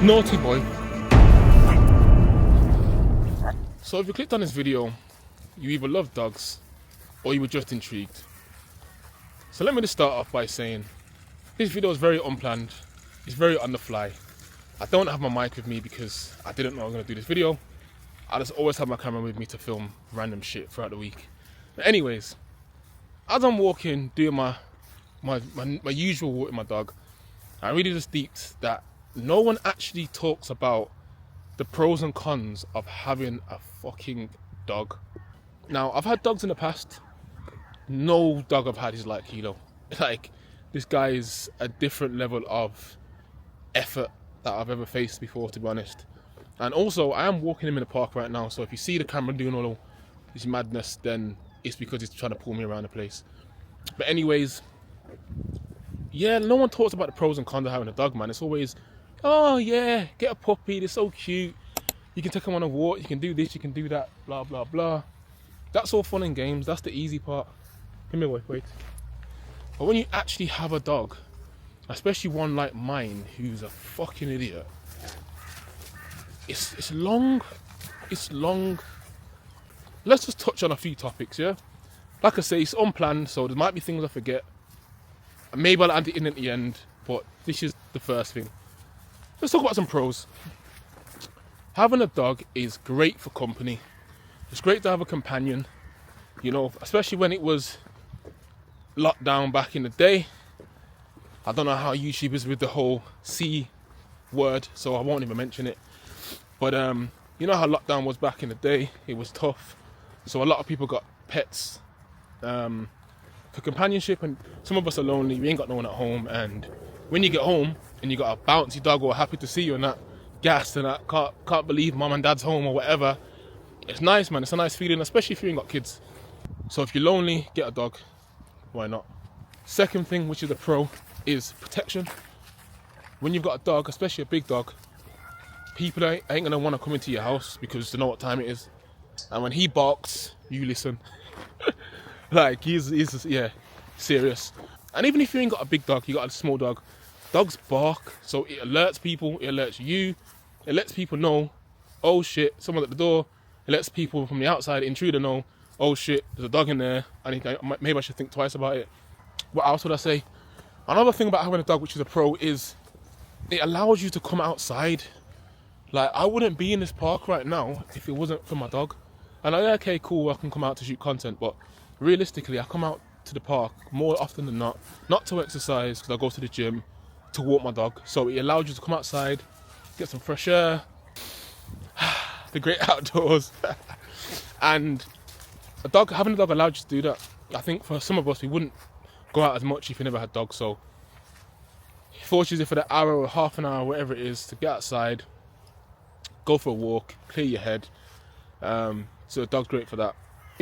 Naughty boy. So if you clicked on this video, you either love dogs or you were just intrigued. So let me just start off by saying this video is very unplanned. It's very on the fly. I don't have my mic with me because I didn't know I was going to do this video. I just always have my camera with me to film random shit throughout the week. But anyways, as I'm walking, doing my usual walk with my dog, I really just deeped that no one actually talks about the pros and cons of having a fucking dog. Now, I've had dogs in the past. No dog I've had is like Kilo. Like, this guy is a different level of effort that I've ever faced before, to be honest. And also, I am walking him in the park right now, so if you see the camera doing all this madness, then it's because he's trying to pull me around the place. But anyways, yeah, no one talks about the pros and cons of having a dog, man. It's always, oh yeah, get a puppy, they're so cute. You can take them on a walk, you can do this, you can do that, blah, blah, blah. That's all fun and games, that's the easy part. Come here, wait. But when you actually have a dog, especially one like mine, who's a fucking idiot, it's long. Let's just touch on a few topics, yeah? Like I say, it's unplanned, so there might be things I forget. Maybe I'll add it in at the end, but this is the first thing. Let's talk about some pros. Having a dog is great for company. It's great to have a companion, you know, especially when it was locked down back in the day. I don't know how YouTube is with the whole C word, so I won't even mention it. But you know how lockdown was back in the day? It was tough. So a lot of people got pets for companionship, and some of us are lonely, we ain't got no one at home, and when you get home and you got a bouncy dog or happy to see you and that, gassed and that, can't believe mum and dad's home or whatever, it's nice, man. It's a nice feeling, especially if you ain't got kids. So if you're lonely, get a dog. Why not? Second thing, which is a pro, is protection. When you've got a dog, especially a big dog, people ain't gonna want to come into your house because they know what time it is. And when he barks, you listen. Like, he's yeah, serious. And even if you ain't got a big dog, you got a small dog, dogs bark, so it alerts people, it alerts you, it lets people know, oh shit, someone's at the door. It lets people from the outside, intruder, know, oh shit, there's a dog in there, maybe I should think twice about it. What else would I say? Another thing about having a dog, which is a pro, is it allows you to come outside. Like, I wouldn't be in this park right now if it wasn't for my dog. And okay, cool, I can come out to shoot content, but realistically, I come out to the park more often than not to exercise, because I go to the gym, to walk my dog. So it allows you to come outside, get some fresh air, the great outdoors. And having a dog allowed you to do that. I think for some of us, we wouldn't go out as much if we never had dogs. So it forces you for the hour or half an hour, whatever it is, to get outside, go for a walk, clear your head. So a dog's great for that.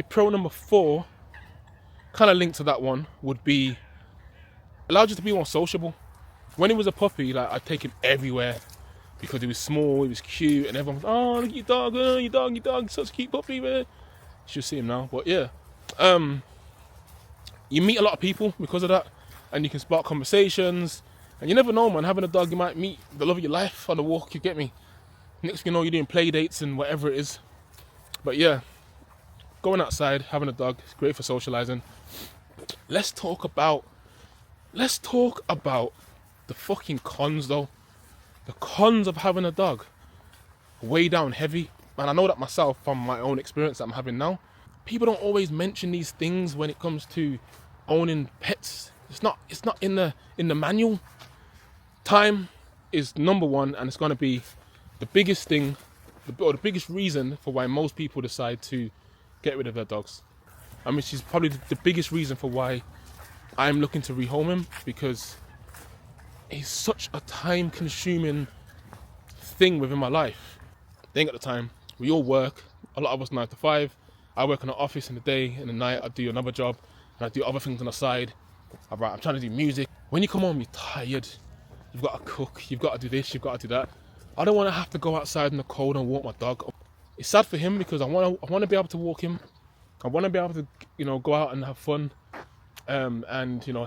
Pro number 4, kind of linked to that one, would be allowed you to be more sociable. When he was a puppy, like, I'd take him everywhere because he was small, he was cute, and everyone was, oh, look at your dog, your dog, such a cute puppy, man. You should see him now, but yeah. You meet a lot of people because of that, and you can spark conversations, and you never know, man. Having a dog, you might meet the love of your life on the walk, you get me? Next thing you know, you're doing play dates and whatever it is. But yeah, going outside, having a dog, is great for socializing. Let's talk about the fucking cons, though. The cons of having a dog. Way down heavy. And I know that myself from my own experience that I'm having now. People don't always mention these things when it comes to owning pets. It's not in the manual. Time is number one, and it's going to be the biggest thing, or the biggest reason for why most people decide to get rid of their dogs. I mean, she's probably the biggest reason for why I'm looking to rehome him, because he's such a time-consuming thing within my life. They ain't got the time. We all work. A lot of us 9 to 5. I work in an office in the day, in the night I do another job, and I do other things on the side. I'm trying to do music. When you come home, you're tired. You've got to cook. You've got to do this. You've got to do that. I don't want to have to go outside in the cold and walk my dog. It's sad for him because I want to be able to walk him. I want to be able to, go out and have fun. and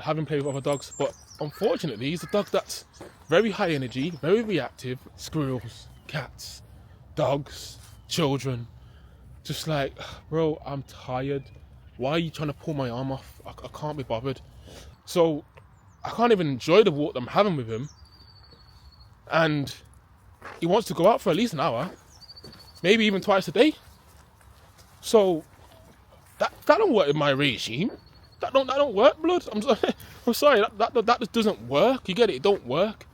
having played with other dogs. But unfortunately, he's a dog that's very high energy, very reactive. Squirrels, cats, dogs, children, just like, bro, I'm tired. Why are you trying to pull my arm off? I can't be bothered. So I can't even enjoy the walk I'm having with him. And he wants to go out for at least an hour, maybe even twice a day. So that don't work in my regime. That don't work, blood. I'm sorry. That just doesn't work. You get it? It don't work.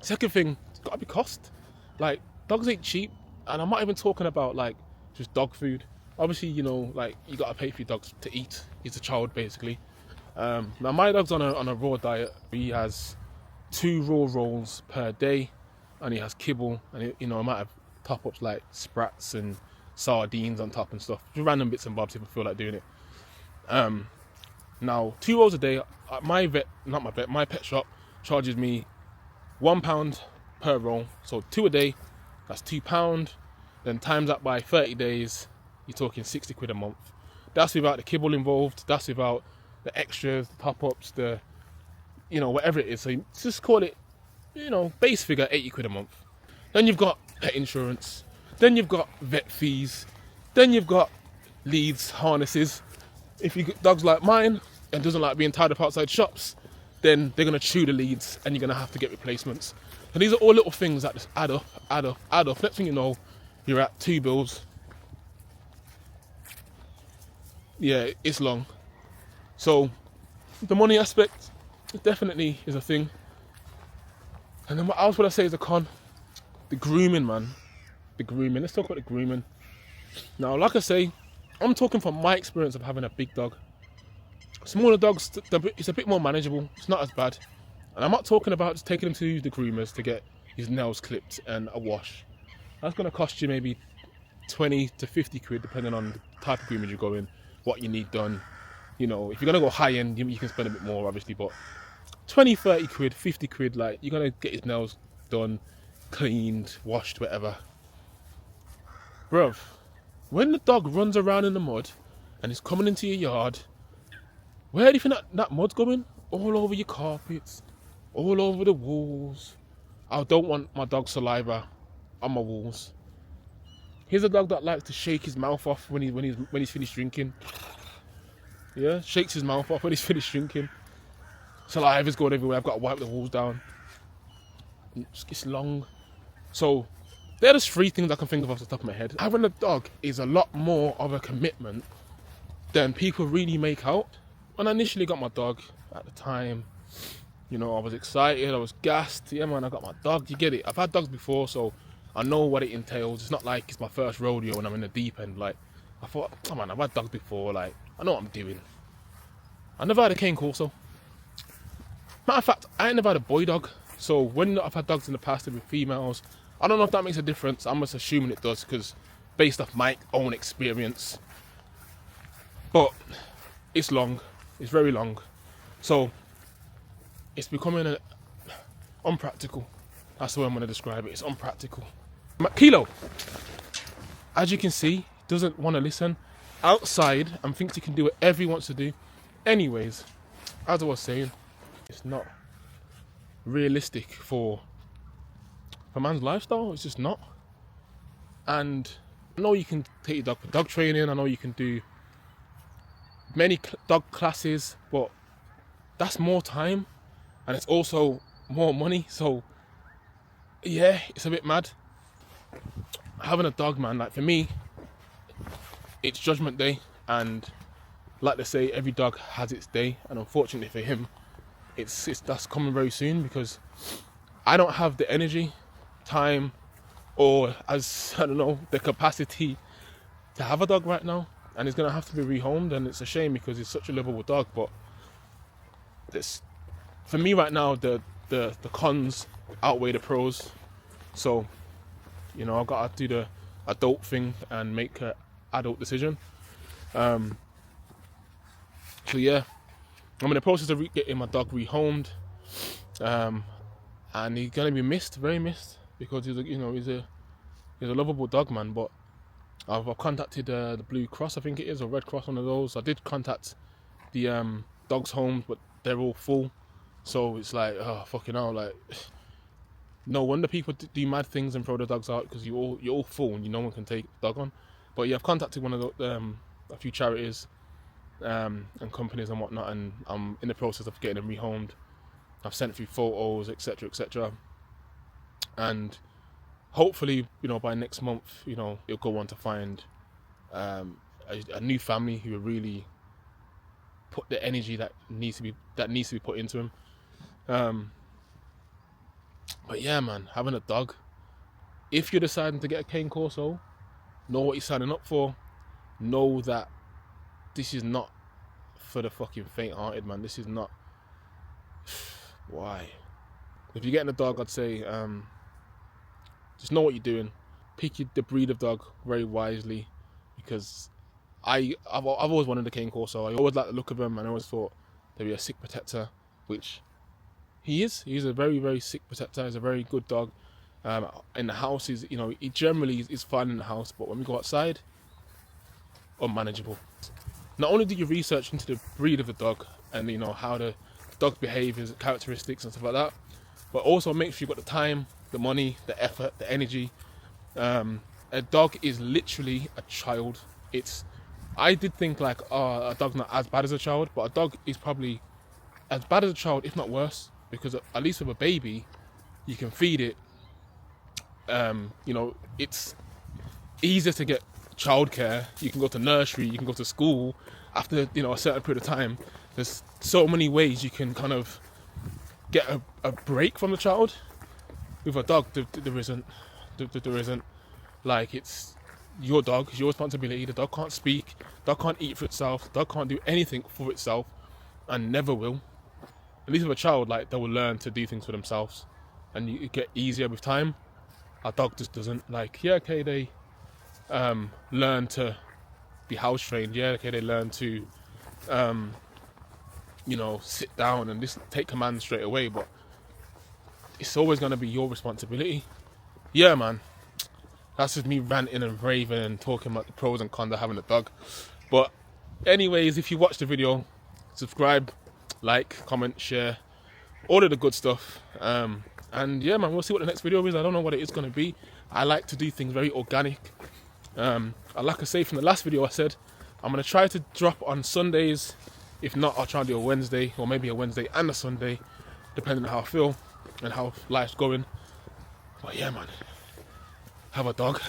Second thing, it's got to be cost. Like, dogs ain't cheap, and I'm not even talking about like just dog food. Obviously, like, you got to pay for your dogs to eat. He's a child, basically. Now my dog's on a raw diet. He has 2 raw rolls per day, and he has kibble, and I might have top ups like sprats and sardines on top and stuff, just random bits and bobs if I feel like doing it. Now 2 rolls a day. My pet shop charges me £1 per roll, so 2 a day, that's £2. Then times that by 30 days, you're talking 60 quid a month. That's without the kibble involved, that's without the extras, the top ups, the whatever it is. So you just call it, base figure 80 quid a month. Then you've got pet insurance, then you've got vet fees, then you've got leads, harnesses. If you get dogs like mine and doesn't like being tied up outside shops, then they're going to chew the leads and you're going to have to get replacements. And these are all little things that just add up. Next thing you know, you're at 2 bills. Yeah, it's long. So the money aspect definitely is a thing. And then what else would I say is a con? The grooming, man. The grooming. Let's talk about the grooming. Now, like I say, I'm talking from my experience of having a big dog. Smaller dogs, it's a bit more manageable. It's not as bad. And I'm not talking about just taking him to the groomers to get his nails clipped and a wash. That's going to cost you maybe 20 to 50 quid, depending on the type of grooming you go in, what you need done. If you're going to go high end, you can spend a bit more, obviously, but 20, 30 quid, 50 quid, like, you're going to get his nails done, cleaned, washed, whatever. Bruv, when the dog runs around in the mud and is coming into your yard, where do you think that mud's going? All over your carpets, all over the walls. I don't want my dog's saliva on my walls. Here's a dog that likes to shake his mouth off when he's finished drinking. Yeah, shakes his mouth off when he's finished drinking. Saliva's going everywhere. I've got to wipe the walls down. It's long. So they're just 3 things I can think of off the top of my head. Having a dog is a lot more of a commitment than people really make out. When I initially got my dog, at the time, I was excited, I was gassed. Yeah, man, I got my dog. You get it? I've had dogs before, so I know what it entails. It's not like it's my first rodeo and I'm in the deep end. Like, I thought, oh man, I've had dogs before. Like, I know what I'm doing. I never had a cane corso. Matter of fact, I ain't never had a boy dog. So when I've had dogs in the past with females, I don't know if that makes a difference. I'm just assuming it does, because based off my own experience. But it's long. It's very long. So it's becoming unpractical. That's the way I'm going to describe it. It's unpractical. Kilo, as you can see, doesn't want to listen outside and thinks he can do whatever he wants to do. Anyways, as I was saying, it's not realistic for man's lifestyle. It's just not. And I know you can take your dog for dog training. I know you can do many dog classes, but that's more time and it's also more money. So yeah, it's a bit mad. Having a dog, man, like, for me, it's judgment day, and like they say, every dog has its day, and unfortunately for him, that's coming very soon, because I don't have the energy, time, or the capacity to have a dog right now, and he's gonna have to be rehomed, and it's a shame because he's such a lovable dog. But for me right now, the cons outweigh the pros. So I've got to do the adult thing and make an adult decision. So yeah, I'm in the process of getting my dog rehomed, and he's gonna be missed, very missed, because he's a lovable dog, man. But I've contacted the Blue Cross, I think it is, or Red Cross, one of those. I did contact the dogs' homes, but they're all full. So it's like, oh fucking hell, like no wonder people do mad things and throw the dogs out because you're all full and no one can take the dog on. But yeah, I've contacted one of the a few charities and companies and whatnot, and I'm in the process of getting them rehomed. I've sent a few photos, etc., etc., and hopefully, by next month, it'll go on to find a new family who will really put the energy that needs to be put into him. But yeah, man, having a dog. If you're deciding to get a cane corso, know what you're signing up for. Know that this is not for the fucking faint-hearted, man. This is not. Why? If you're getting a dog, I'd say just know what you're doing. Pick the breed of dog very wisely, because I've always wanted a cane corso. I always liked the look of him, and I always thought they'd be a sick protector, which he is. He's a very, very sick protector. He's a very good dog. In the house, he generally is fine in the house, but when we go outside, unmanageable. Not only do you research into the breed of the dog and how the dog's behaviours, characteristics and stuff like that, but also make sure you've got the time, the money, the effort, the energy. A dog is literally a child. I did think like, a dog's not as bad as a child, but a dog is probably as bad as a child, if not worse, because at least with a baby, you can feed it. It's easier to get childcare. You can go to nursery, you can go to school after a certain period of time. There's so many ways you can kind of get a break from the child. With a dog, there isn't. Like, it's your dog, it's your responsibility. The dog can't speak, the dog can't eat for itself, the dog can't do anything for itself, and never will. At least with a child, like, they will learn to do things for themselves, and you get easier with time. A dog just doesn't. Like, yeah, okay, they learn to be house trained. Yeah, okay, they learn to sit down and just take command straight away, but it's always going to be your responsibility. Yeah, man, that's just me ranting and raving and talking about the pros and cons of having a dog. But anyways, if you watch the video, subscribe, like, comment, share, all of the good stuff. And yeah, man, we'll see what the next video is. I don't know what it is going to be. I like to do things very organic. Like I say from the last video, I said I'm going to try to drop on Sundays. If not, I'll try to do a Wednesday, or maybe a Wednesday and a Sunday, depending on how I feel and how life's going. But yeah, man, have a dog.